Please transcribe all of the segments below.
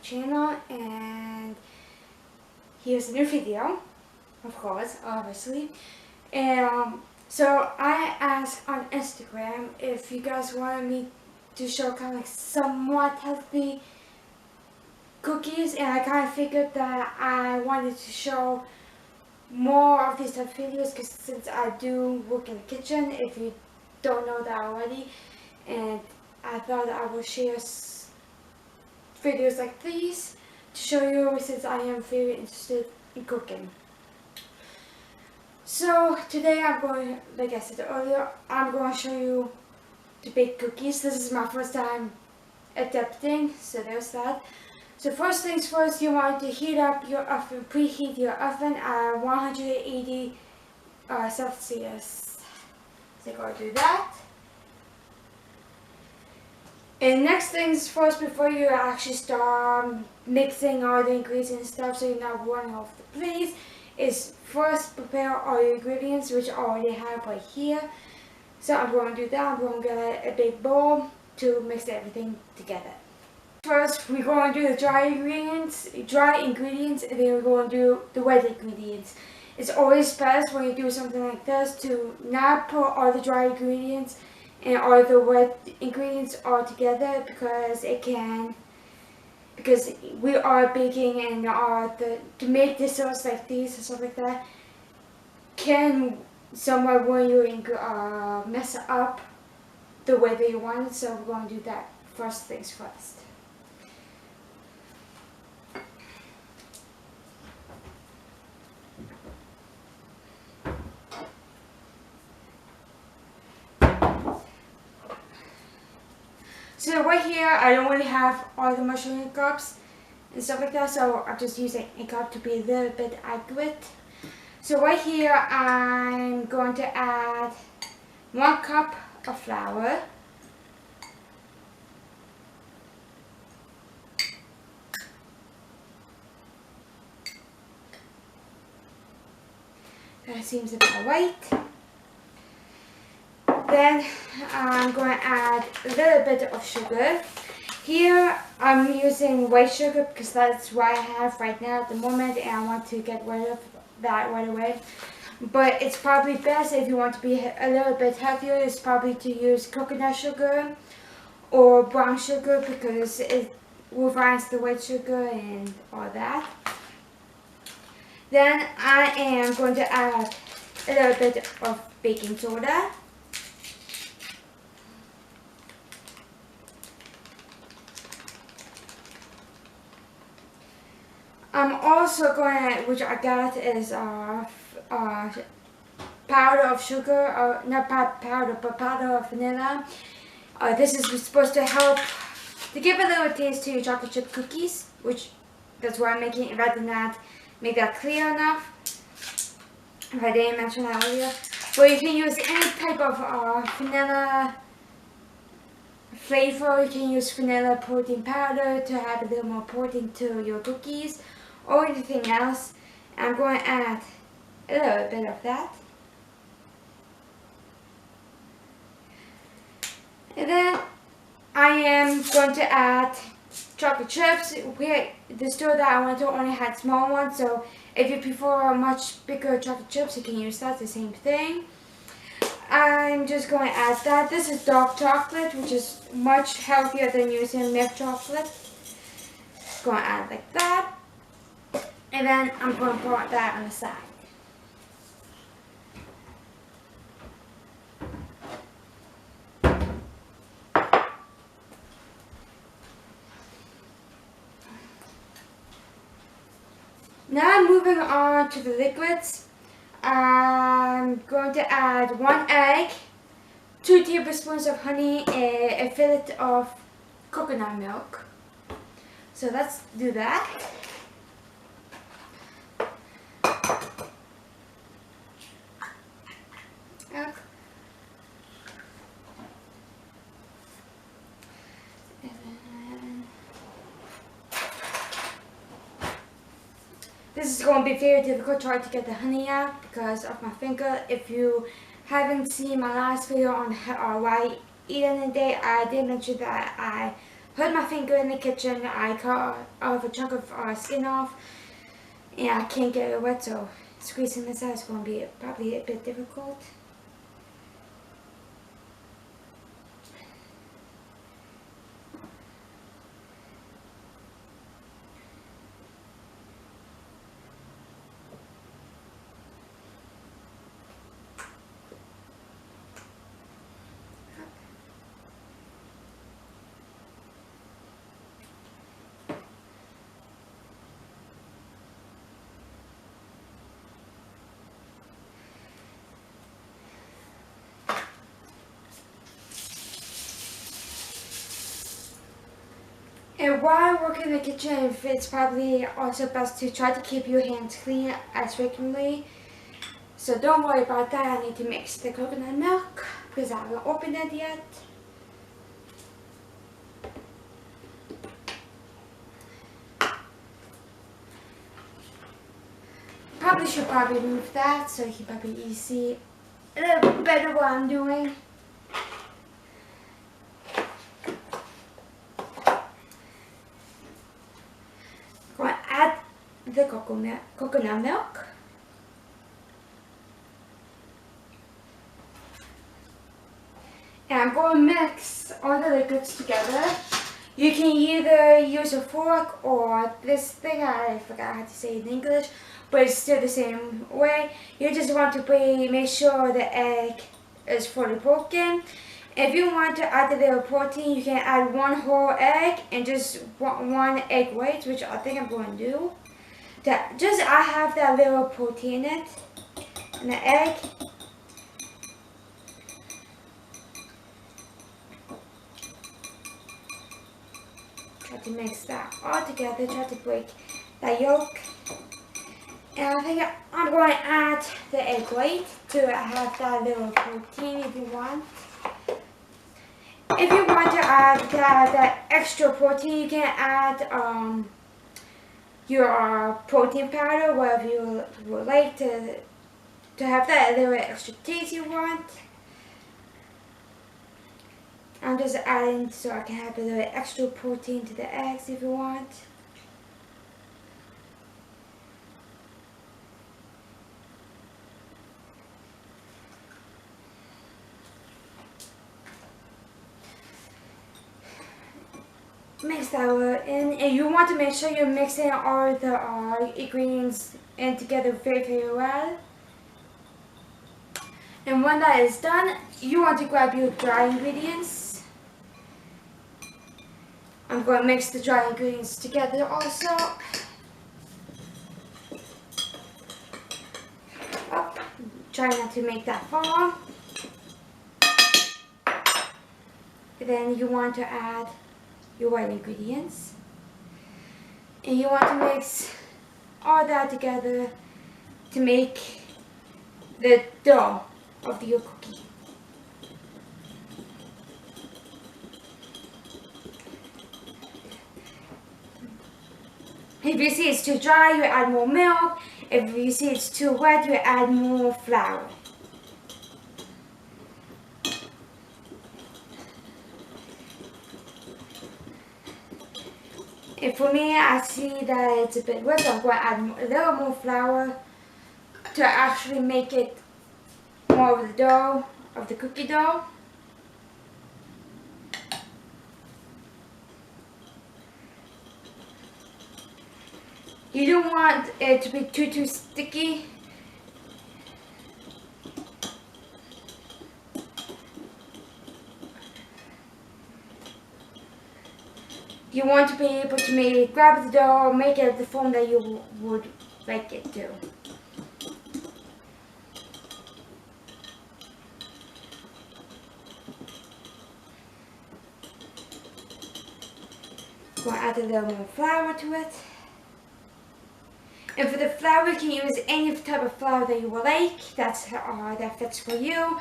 channel, and here's a new video, of course, obviously. So I asked on Instagram if you guys wanted me to show kind of like somewhat healthy cookies, and I kind of figured that I wanted to show more of these type of videos because since I do work in the kitchen, if you don't know that already, and I thought I would share videos like these to show you since I am very interested in cooking. So today I'm going, like I said earlier, I'm going to show you to bake cookies. This is my first time attempting, so there's that. So first things first, you want to heat up your oven, preheat your oven at 180 Celsius. So go do that. And next things first, before you actually start mixing all the ingredients and stuff so you're not running off the place, is first prepare all your ingredients, which I already have right here. So I'm going to do that. I'm going to get a big bowl to mix everything together. First, we're going to do the dry ingredients, and then we're going to do the wet ingredients. It's always best when you do something like this to not put all the dry ingredients and all the wet ingredients all together because we are baking and to make desserts like these and stuff like that can somewhat when you mess up the way that you want it. So we're going to do that first things first. So right here, I don't really have all the measuring cups and stuff like that, so I'm just using a cup to be a little bit accurate. So right here, I'm going to add 1 cup of flour. That seems about right. Then I'm going to add a little bit of sugar. Here I'm using white sugar because that's what I have right now at the moment, and I want to get rid of that right away. But it's probably best if you want to be a little bit healthier, is probably to use coconut sugar or brown sugar because it refines the white sugar and all that. Then I am going to add a little bit of baking soda. I'm also going to, which I got is powder of sugar, not powder, but powder of vanilla. This is supposed to help to give a little taste to your chocolate chip cookies, which that's why I'm making it, rather than not make that clear enough. If I didn't mention that earlier. But you can use any type of vanilla flavor. You can use vanilla protein powder to add a little more protein to your cookies or anything else. I'm going to add a little bit of that. And then I am going to add chocolate chips. The store that I went to only had small ones, so if you prefer much bigger chocolate chips, you can use that, the same thing. I'm just going to add that. This is dark chocolate, which is much healthier than using milk chocolate. Going to add like that. And then I'm going to put that on the side. Now moving on to the liquids. I'm going to add 1 egg, 2 tablespoons of honey, and a fillet of coconut milk. So let's do that. This is going to be very difficult trying to get the honey out because of my finger. If you haven't seen my last video on what I eat in a day, I did mention that I hurt my finger in the kitchen. I cut off a chunk of skin off, and I can't get it wet, so squeezing this out is going to be probably a bit difficult. And while working in the kitchen, it's probably also best to try to keep your hands clean as regularly. So don't worry about that. I need to mix the coconut milk because I haven't opened it yet. Probably should move that so you can probably see a little bit better what I'm doing. Going to add the coconut milk. And I'm going to mix all the liquids together. You can either use a fork or this thing, I forgot how to say it in English, but it's still the same way. You just want to make sure the egg is fully broken. If you want to add a little protein, you can add one whole egg and just one egg white, which I think I'm going to do. I have that little protein in it, and the egg. Try to mix that all together, try to break that yolk. And I think I'm going to add the egg white to have that little protein if you want. If you want to add that extra protein, you can add your protein powder, whatever you would like to have that little extra taste you want. I'm just adding so I can have a little extra protein to the eggs if you want. Mix that in, and you want to make sure you're mixing all the ingredients in together very, very well. And when that is done, you want to grab your dry ingredients. I'm going to mix the dry ingredients together also. Oh, try not to make that fall. And then you want to add your white ingredients. And you want to mix all that together to make the dough of your cookie. If you see it's too dry, you add more milk. If you see it's too wet, you add more flour. And for me, I see that it's a bit wet, so I'm going to add a little more flour to actually make it more of the dough, of the cookie dough. You don't want it to be too sticky. You want to be able to grab the dough, make it the form that you would like it to. Going to add a little more flour to it. And for the flour, you can use any type of flour that you would like. That fits for you.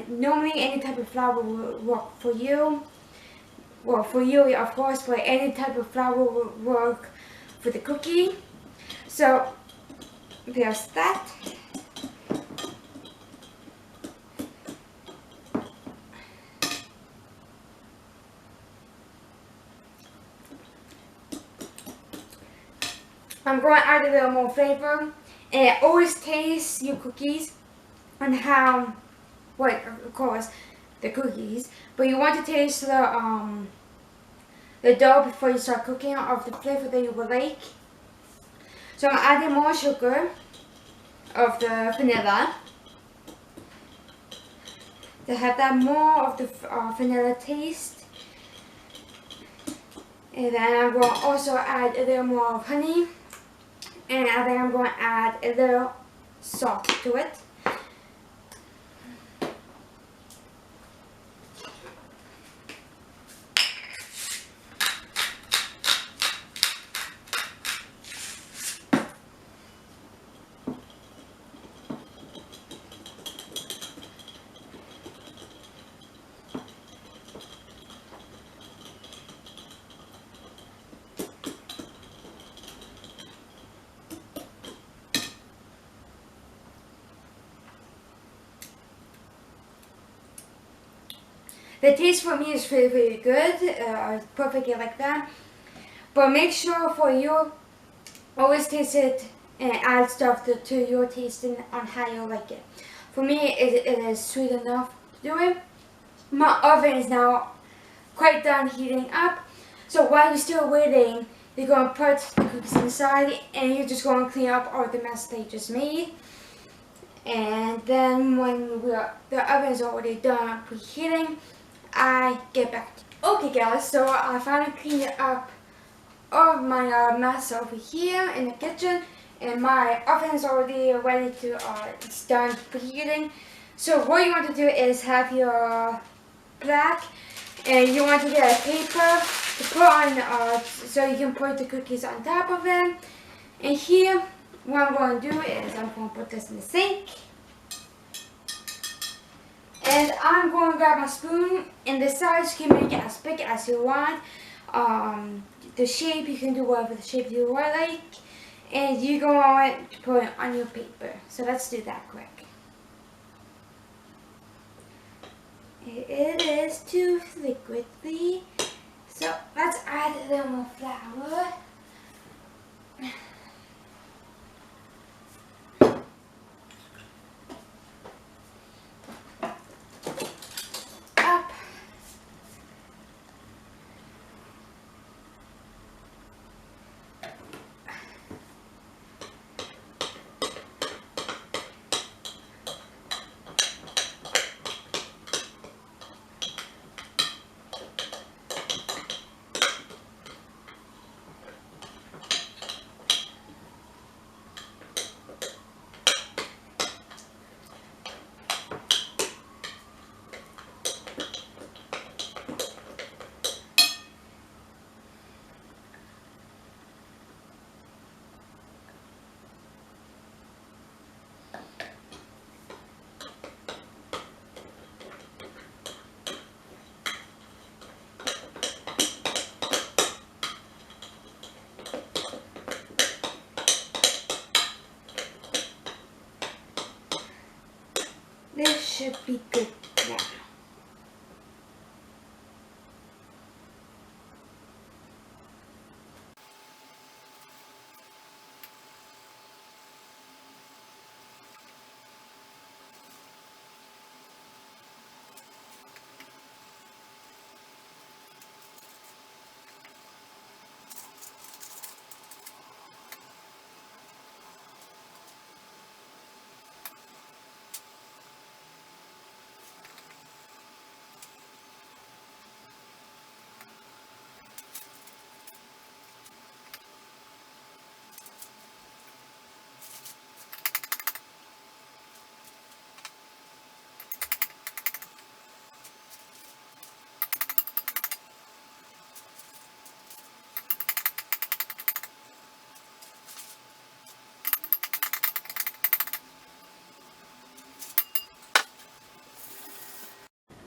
Normally, any type of flour will work for you. Well, for you, of course, but any type of flour will work for the cookie. So there's that. I'm going to add a little more flavor. And always taste your cookies and how, well, of course, the cookies, but you want to taste the dough before you start cooking of the flavor that you would like. So I'm adding more sugar of the vanilla to have that more of the vanilla taste. And then I'm going to also add a little more of honey. And I think I'm going to add a little salt to it. The taste for me is really good, perfectly like that. But make sure for you, always taste it and add stuff to your tasting on how you like it. For me, it is sweet enough to do it. My oven is now quite done heating up. So while you're still waiting, you're going to put the cookies inside and you're just going to clean up all the mess they just made. And then when the oven is already done preheating, I get back to you. Okay guys, so I finally cleaned up all of my mess over here in the kitchen, and my oven is already ready to, it's done preheating. So what you want to do is have your plaque, and you want to get a paper to put on, so you can put the cookies on top of it. And here, what I'm going to do is I'm going to put this in the sink. And I'm going to grab my spoon, and the size you can make it as big as you want. The shape, you can do whatever the shape you like. And you're going to put it on your paper. So let's do that quick. It is too liquidy. So let's add a little more flour. This should be good now.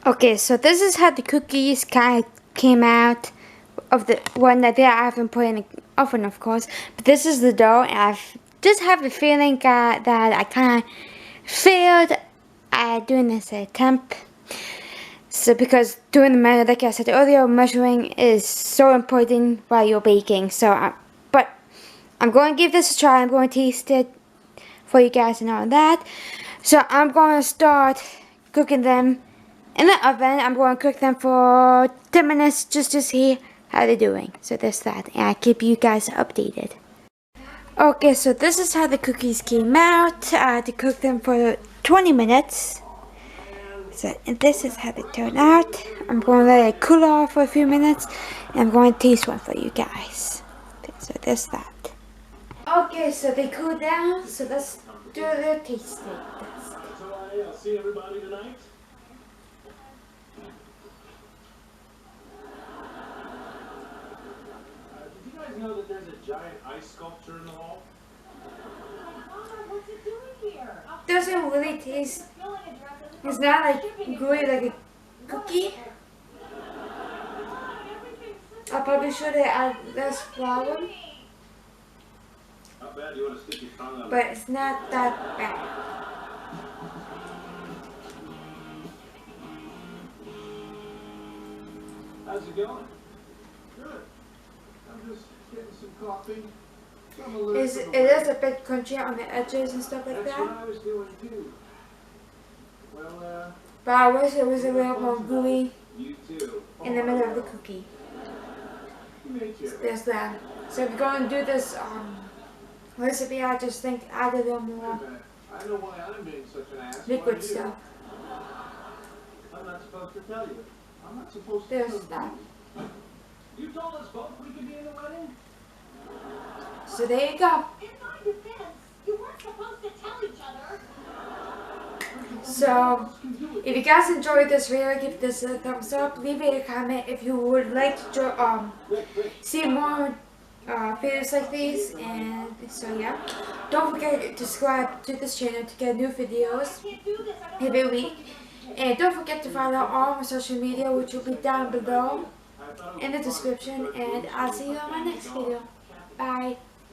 Okay, so this is how the cookies kind of came out of the one that I haven't put in the oven, of course. But this is the dough, and I just have the feeling that I kind of failed at doing this attempt. So because doing the measure, like I said earlier, measuring is so important while you're baking. So, but I'm going to give this a try. I'm going to taste it for you guys and all that. So I'm going to start cooking them in the oven. I'm going to cook them for 10 minutes just to see how they're doing. So there's that, and I keep you guys updated. Okay, so this is how the cookies came out. I had to cook them for 20 minutes. So and this is how they turn out. I'm going to let it cool off for a few minutes, and I'm going to taste one for you guys. So there's that. Okay, so they cooled down. So let's do the tasting test. So I'll see everybody tonight. Did you guys know that there's a giant ice sculpture in the hall? What's it doing here? Doesn't really taste. It's not like gooey like a cookie. I probably should have added less flour, How bad do you want to stick your tongue on? but it's not that bad. How's it going? Good. I'm just getting some coffee. It is a bit crunchy on the edges and stuff like That's what that. I was doing too. Well, But I wish it was a little more gooey you too. in the middle of the cookie. There's that. So if you're going to do this recipe, I just think add a little more I know why I'm being such an ass. liquid stuff. I'm not supposed to tell you. I'm not supposed to There's tell you. that. You told us both we could be in the wedding? So there you go. In my defense, you weren't supposed to tell each other. So if you guys enjoyed this video, give this a thumbs up. Leave a comment if you would like to see more videos like these. And so yeah, don't forget to subscribe to this channel to get new videos every week. And don't forget to follow all my social media, which will be down below in the description. And I'll see you on my next video. Bye.